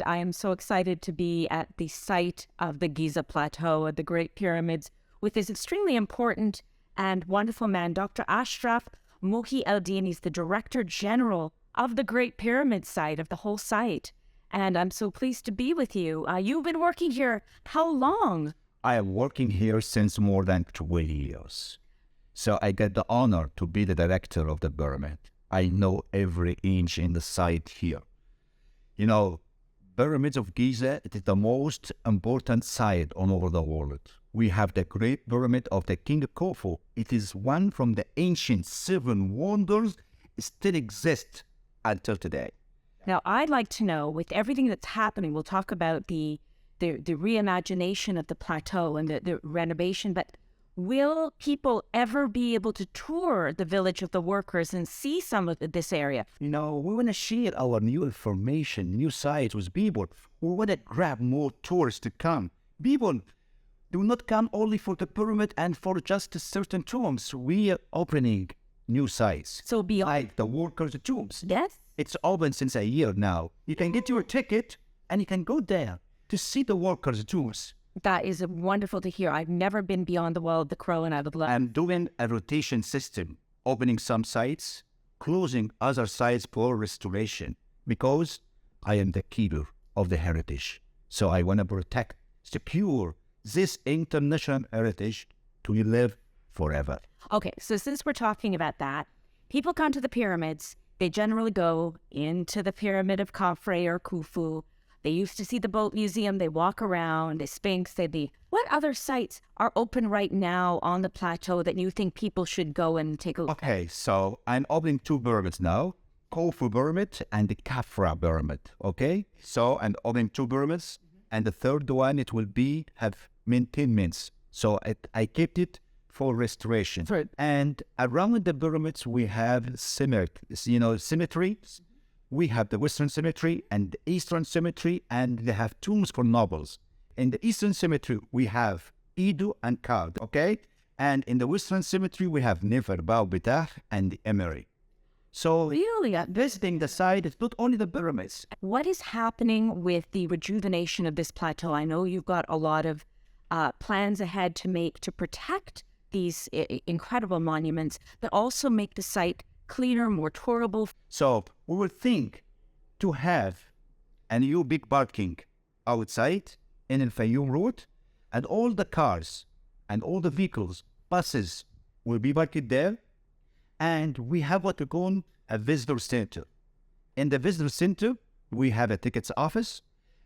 and I am so excited to be at the site of the Giza Plateau at the Great Pyramids with this extremely important and wonderful man, Dr. Ashraf Mohie El-Din. He's the Director General of the Great Pyramid site, of the whole site. And I'm so pleased to be with you. You've been working here how long? I am working here since more than 20 years. So I get the honor to be the director of the pyramid. I know every inch in the site here. You know, Pyramids of Giza, it is the most important site all over the world. We have the Great Pyramid of the King of Khufu. It is one from the ancient 7 wonders. It still exists until today. Now, I'd like to know, with everything that's happening, we'll talk about the reimagination of the plateau and the renovation, but will people ever be able to tour the village of the workers and see some of this area? You know, we want to share our new information, new sites with people. We want to grab more tourists to come. People do not come only for the pyramid and for just certain tombs. We are opening new sites. So beyond like the workers' tombs. Yes? It's open since a year now. You can get your ticket and you can go there to see the workers' tombs. That is wonderful to hear. I've never been beyond the Wall of the Crow, and I would love. I'm doing a rotation system, opening some sites, closing other sites for restoration, because I am the keeper of the heritage. So I want to protect, secure this international heritage to live forever. Okay, so since we're talking about that, people come to the pyramids. They generally go into the pyramid of Khafre or Khufu. They used to see the boat museum. They walk around, the Sphinx. What other sites are open right now on the plateau that you think people should go and take a look at? Okay, so I'm opening 2 pyramids now, Khufu Pyramid and the Khafra Pyramid, okay? So I'm opening 2 pyramids, and the third one, it will have maintenance. So I kept it for restoration. For- And around the pyramids, we have cemeteries. We have the Western Cemetery and the Eastern Cemetery, and they have tombs for nobles. In the Eastern Cemetery, we have Idu and Kard, okay? And in the Western Cemetery, we have Nefer, Bao, Betah, and the Emery. So Really? visiting the site is not only the pyramids. What is happening with the rejuvenation of this plateau? I know you've got a lot of plans ahead to protect these incredible monuments, but also make the site cleaner, more tourable. So we will think to have a new big parking outside in El Fayoum Road, and all the cars and all the vehicles, buses will be parked there. And we have what we call a visitor center. In the visitor center, we have a tickets office,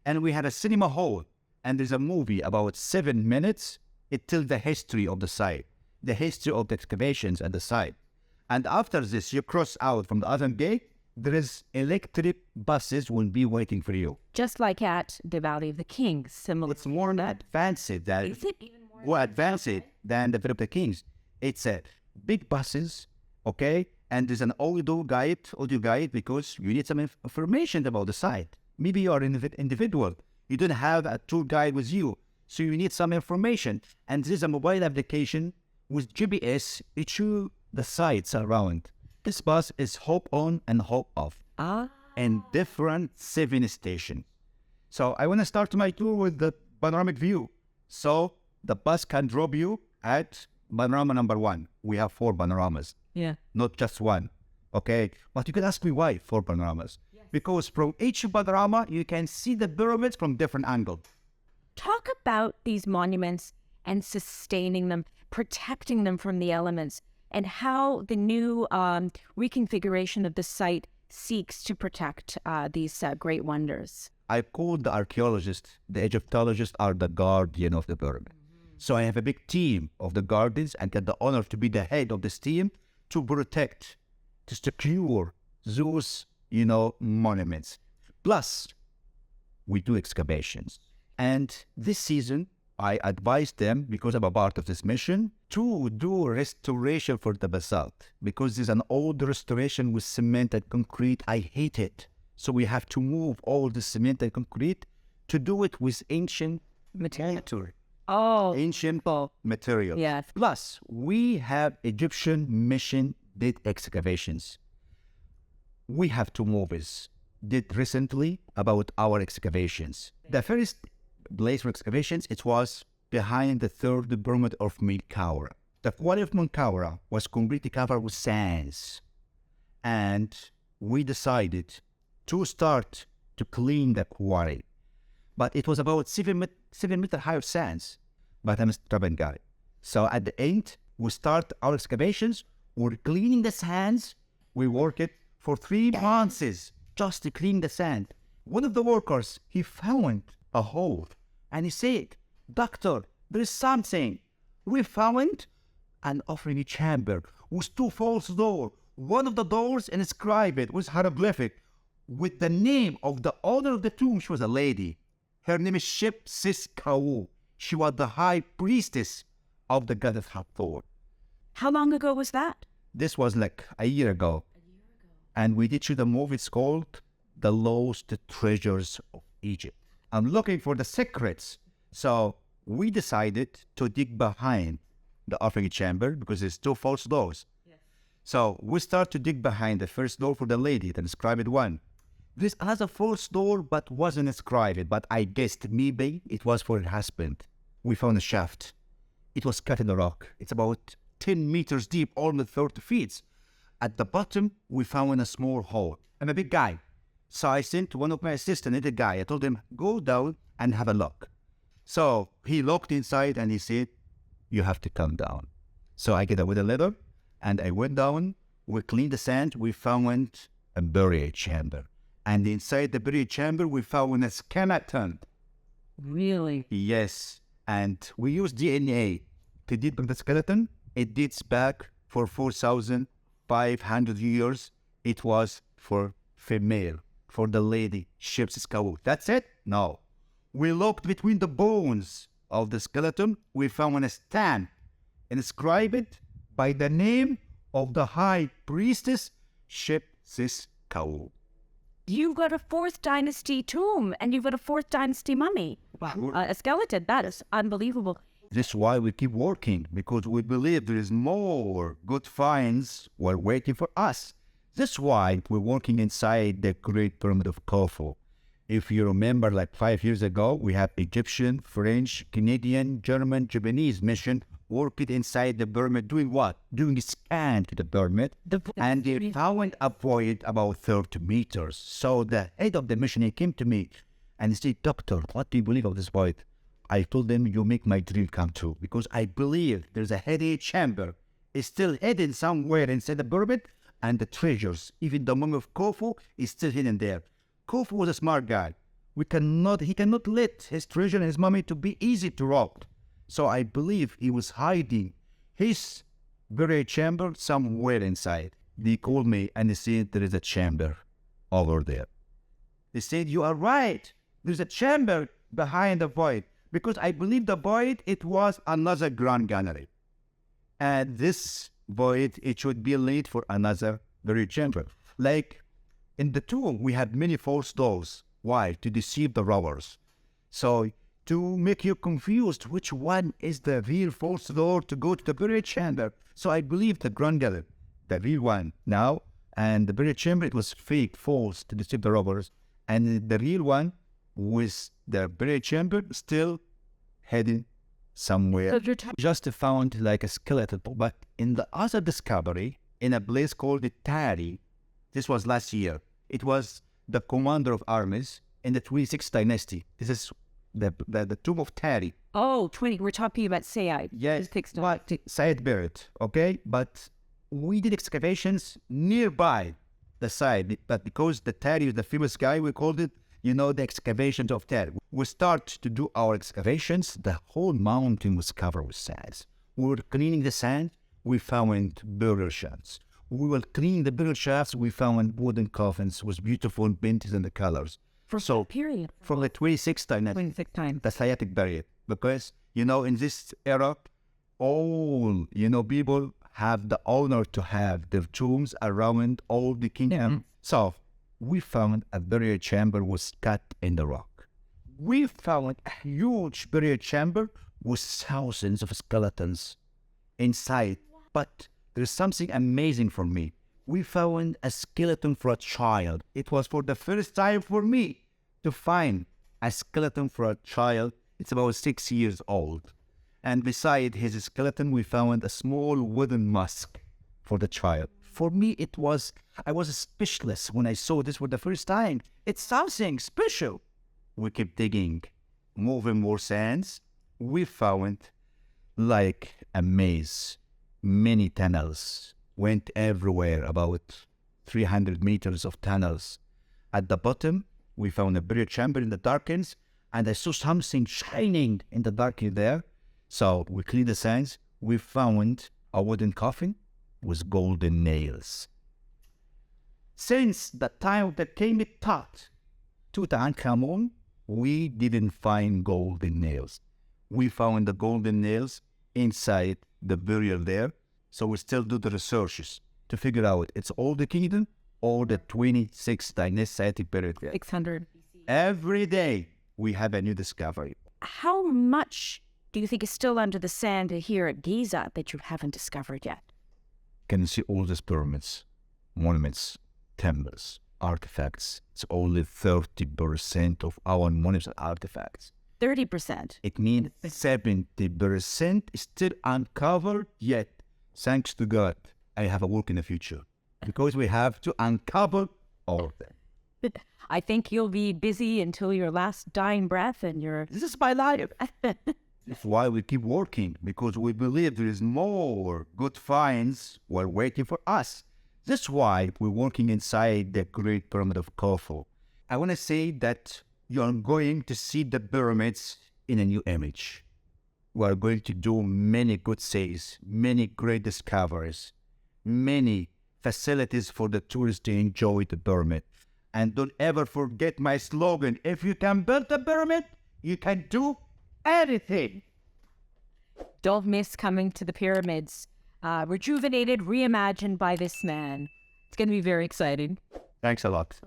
and we have a cinema hall. And there's a movie about 7 minutes. It tells the history of the site, the history of the excavations at the site. And after this, you cross out from the other gate, there is electric buses will be waiting for you. Just like at the Valley of the Kings, similar. It's more advanced than, Is it even more advanced than the Valley of the Kings. It's a big buses, okay? And there's an audio guide, because you need some information about the site. Maybe you are an individual. You don't have a tour guide with you, so you need some information. And there's a mobile application with GPS. It shows the sites around. This bus is hop on and hop off. And different 7 stations. So I want to start my tour with the panoramic view. So the bus can drop you at panorama number 1. We have 4 panoramas. Yeah. Not just 1. Okay. But you can ask me why 4 panoramas. Yes. Because from each panorama, you can see the pyramids from different angles. Talk about these monuments and sustaining them, protecting them from the elements, and how the new reconfiguration of the site seeks to protect these great wonders. I call the archaeologists, the Egyptologists are the guardian of the pyramid. So I have a big team of the guardians and get the honor to be the head of this team to protect, to secure those, monuments. Plus, we do excavations. And this season, I advise them, because I'm a part of this mission, to do restoration for the basalt. Because there's an old restoration with cement and concrete. I hate it. So we have to move all the cement and concrete to do it with ancient material. Ancient material. Yes. Plus, we have Egyptian mission did excavations. We have to move it did recently about our excavations. The first place for excavations, it was behind the third pyramid of Menkaure. The quarry of Menkaure was completely covered with sands. And we decided to start to clean the quarry. But it was about 7 meter high of sands. But I'm a stubborn guy. So at the end, we start our excavations. We're cleaning the sands. We work it for 3 months just to clean the sand. One of the workers, he found a hole. And he said, "Doctor, there is something. We found an offering chamber with 2 false doors. One of the doors inscribed with hieroglyphic with the name of the owner of the tomb." She was a lady. Her name is Shep-Sis-Kawu. She was the high priestess of the goddess Hathor. How long ago was that? This was like a year ago. And we did shoot a movie. It's called The Lost Treasures of Egypt. I'm looking for the secrets. So we decided to dig behind the offering chamber because there's 2 false doors. So we start to dig behind the first door for the lady, the inscribed one. This has a false door but wasn't inscribed, but I guessed maybe it was for her husband. We found a shaft. It was cut in the rock. It's about 10 meters deep, almost 30 feet. At the bottom, we found a small hole. I'm a big guy. So I sent one of my assistants, a guy. I told him, "Go down and have a look." So he looked inside and he said, "You have to come down." So I get up with a ladder and I went down. We cleaned the sand. We found a burial chamber. And inside the burial chamber, we found a skeleton. Really? Yes. And we used DNA to deepen the skeleton. It dates back for 4,500 years. It was for female, for the lady, Shep-Sis-Kawu. That's it? No. We looked between the bones of the skeleton. We found a stamp inscribed by the name of the high priestess, Shep-Sis-Kawu. You've got a 4th dynasty tomb and you've got a 4th dynasty mummy. Wow. A skeleton. That is unbelievable. This is why we keep working, because we believe there is more good finds were waiting for us. That's why we're working inside the Great Pyramid of Khufu. If you remember, like 5 years ago, we have Egyptian, French, Canadian, German, Japanese mission working inside the pyramid. Doing what? Doing a scan to the pyramid. And they found a void about 30 meters. So the head of the mission, he came to me and he said, "Doctor, what do you believe of this void?" I told them, "You make my dream come true, because I believe there's a hidden chamber. It's still hidden somewhere inside the pyramid, and the treasures, even the mummy of Khufu, is still hidden there." Khufu was a smart guy. He cannot let his treasure and his mummy to be easy to rob. So I believe he was hiding his burial chamber somewhere inside. They called me and they said, "There is a chamber over there." They said, "You are right. There's a chamber behind the void." Because I believe the void, it was another grand gallery. And this void, it should be laid for another burial chamber. Like in the tomb, we had many false doors. Why? To deceive the robbers. So to make you confused, which one is the real false door to go to the burial chamber? So I believe the grand gallery, the real one now, and the burial chamber, it was fake, false, to deceive the robbers. And the real one with the burial chamber still hidden somewhere. Just found like a skeleton. But in the other discovery, in a place called the Tari, this was last year. It was the commander of armies in the 26th dynasty. This is the tomb of Tari. Oh, 20. We're talking about Said. Yes, Said buried. Okay, but we did excavations nearby the site. But because the Tari is the famous guy, we called it, the excavations of Tari. We start to do our excavations. The whole mountain was covered with sand. We were cleaning the sand. We found burial shafts. We were cleaning the burial shafts. We found wooden coffins with beautiful paintings and the colors. From what period? From the 26th dynasty. 26th time. The Sciatic period. Because, in this era, all, people have the honor to have their tombs around all the kingdom. Yeah. So we found a burial chamber was cut in the rock. We found a huge burial chamber with thousands of skeletons inside. But there's something amazing for me. we found a skeleton for a child. It was for the first time for me to find a skeleton for a child. It's about 6 years old. And beside his skeleton, we found a small wooden mask for the child. For me, I was speechless when I saw this for the first time. It's something special. We kept digging, moving more sands. We found like a maze, many tunnels, went everywhere, about 300 meters of tunnels. At the bottom, we found a burial chamber in the darkness, and I saw something shining in the darkness there. So we cleaned the sands. We found a wooden coffin with golden nails. Since the time of the king Tut, Tutankhamun, we didn't find golden nails. We found the golden nails inside the burial there. So we still do the researches to figure out it's all the kingdom or the 26th dynasty period. 600. Every day we have a new discovery. How much do you think is still under the sand here at Giza that you haven't discovered yet? Can you see all these pyramids, monuments, temples, artifacts? It's only 30% of our monuments and artifacts. 30%. It means 70% is still uncovered yet. Thanks to God, I have a work in the future because we have to uncover all of them. I think you'll be busy until your last dying breath and This is my life. That's why we keep working, because we believe there is more good finds while waiting for us. That's why we're working inside the Great Pyramid of Khufu. I want to say that you are going to see the pyramids in a new image. We are going to do many good things, many great discoveries, many facilities for the tourists to enjoy the pyramid. And don't ever forget my slogan, if you can build a pyramid, you can do anything. Don't miss coming to the pyramids. Rejuvenated, reimagined by this man. It's going to be very exciting. Thanks a lot.